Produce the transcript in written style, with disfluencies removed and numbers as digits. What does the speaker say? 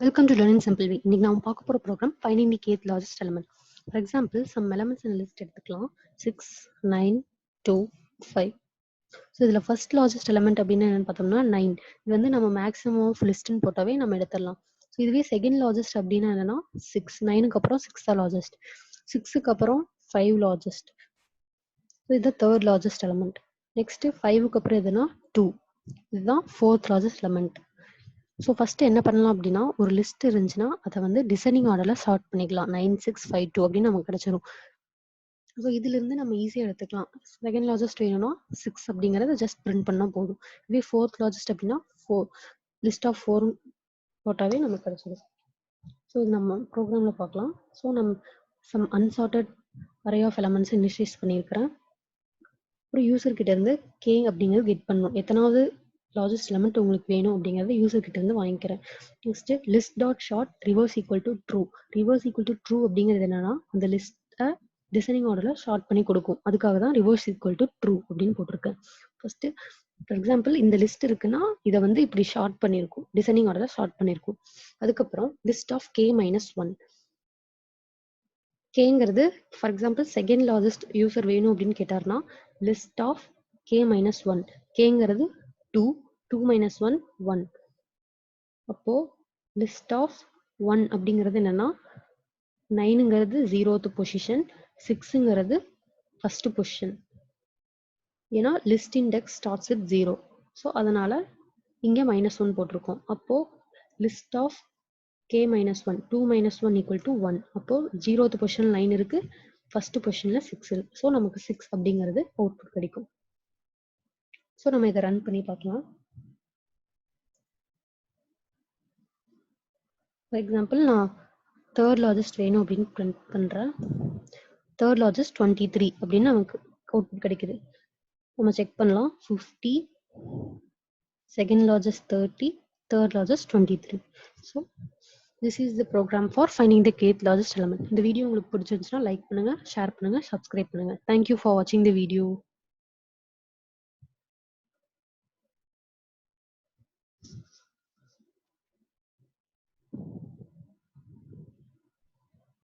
Welcome to Learn in Simple Way. இன்னைக்கு நாம் பார்க்க போகிற program finding the kth largest element. For example, some elements in a list எடுத்துக்கலாம் 6, 9, 2, 5. So இதில் first largest element அப்படின்னு என்னென்னு பார்த்தோம்னா 9. இது வந்து நம்ம மேக்ஸிமம் ஆஃப் லிஸ்ட்னு போட்டாவே நம்ம எடுத்துடலாம். ஸோ இதுவே செகண்ட் லார்ஜஸ்ட் அப்படின்னா என்னன்னா 6, 9க்கு அப்புறம் 6 தான் லார்ஜஸ்ட், 6க்கு அப்புறம் 5 லார்ஜஸ்ட். ஸோ இதுதான் தேர்ட் லார்ஜஸ்ட் எலமெண்ட். நெக்ஸ்ட் 5க்கு அப்புறம் எதுனா 2, இதுதான் fourth largest element. So first என்ன பண்ணலாம் அப்படின்னா, ஒரு லிஸ்ட் இருந்துச்சுன்னா அதை வந்து டிசைனிங் ஆர்டரில் ஷார்ட் பண்ணிக்கலாம். 9, 6, 5, 2 அப்படின்னு நமக்கு கிடைச்சிரும். ஸோ இதுலேருந்து நம்ம ஈஸியாக எடுத்துக்கலாம். செகண்ட் லார்ஜஸ்ட் வேணும்னா 6 அப்படிங்கிறத ஜஸ்ட் பிரிண்ட் பண்ணால் போதும். இதே ஃபோர்த் லார்ஜஸ்ட் அப்படின்னா 4, லிஸ்ட் ஆஃப் 4 போட்டாவே நமக்கு கிடைச்சிடும். ஸோ இது நம்ம ப்ரோக்ராமில் பார்க்கலாம். ஸோ நம்ம some unsorted array of elements initiate பண்ணியிருக்கிறேன். அப்புறம் யூசர்கிட்ட இருந்து கே அப்படிங்கிறது கெட் பண்ணணும். எத்தனாவது லார்ஜஸ்ட் எலமெண்ட் உங்களுக்கு வேணும் அப்படிங்கிறத யூசர் கிட்ட இருந்து வாங்கிக்கிறேன். Next list dot short reverse equal to true. Reverse equal to true அப்படிங்கிறது என்னன்னா, அந்த லிஸ்ட்டை டிசைனிங் ஆர்டரில் ஷார்ட் பண்ணி கொடுக்கும். அதுக்காக தான் ரிவர்ஸ் ஈக்குவல் டு ட்ரூ அப்படின்னு போட்டிருக்கேன். ஃபர்ஸ்ட் ஃபார் எக்ஸாம்பிள் இந்த லிஸ்ட் இருக்குன்னா இதை வந்து இப்படி ஷார்ட் பண்ணியிருக்கும், டிசைனிங் ஆர்டரில் ஷார்ட் பண்ணியிருக்கும். அதுக்கப்புறம் லிஸ்ட் ஆஃப் கே மைனஸ் 1. கேங்கிறது for example second largest user வேணும் அப்படின்னு கேட்டார்னா லிஸ்ட் ஆஃப் கே மைனஸ் 1. கேங்கிறது 2, 2 minus 1, 1. அப்போ லிஸ்ட் ஆஃப் 1 அப்படிங்கிறது என்னன்னா 9ங்கிறது 0th பொசிஷன், 6ங்கிறது ஃபர்ஸ்ட் பொசிஷன். ஏன்னா list index starts with 0. So அதனால இங்கே -1 போட்டிருக்கோம். அப்போ list of K minus 1, 2 minus 1 equal to 1. அப்போ 0th பொசிஷன் 9 இருக்கு, ஃபர்ஸ்ட் பொசிஷன்ல 6 இருக்கு. ஸோ நமக்கு 6 அப்படிங்கிறது அவுட்புட் கிடைக்கும். ஸோ நம்ம இதை ரன் பண்ணி பார்க்கலாம். ஃபார் எக்ஸாம்பிள் நான் தேர்ட் லார்ஜஸ்ட் வேணும் அப்படின்னு பிரிண்ட் பண்ணுறேன். தேர்ட் லார்ஜஸ்ட் 23 அப்படின்னு நமக்கு அவுட்புட் கிடைக்குது. நம்ம செக் பண்ணலாம். 50, second largest 30, third largest 23. So this is the program for finding the kth largest element. இந்த வீடியோ உங்களுக்கு பிடிச்சிருந்துச்சுன்னா லைக் பண்ணுங்கள், ஷேர் பண்ணுங்கள், சப்ஸ்கிரைப் பண்ணுங்கள். தேங்க்யூ ஃபார் வாட்சிங் த வீடியோ.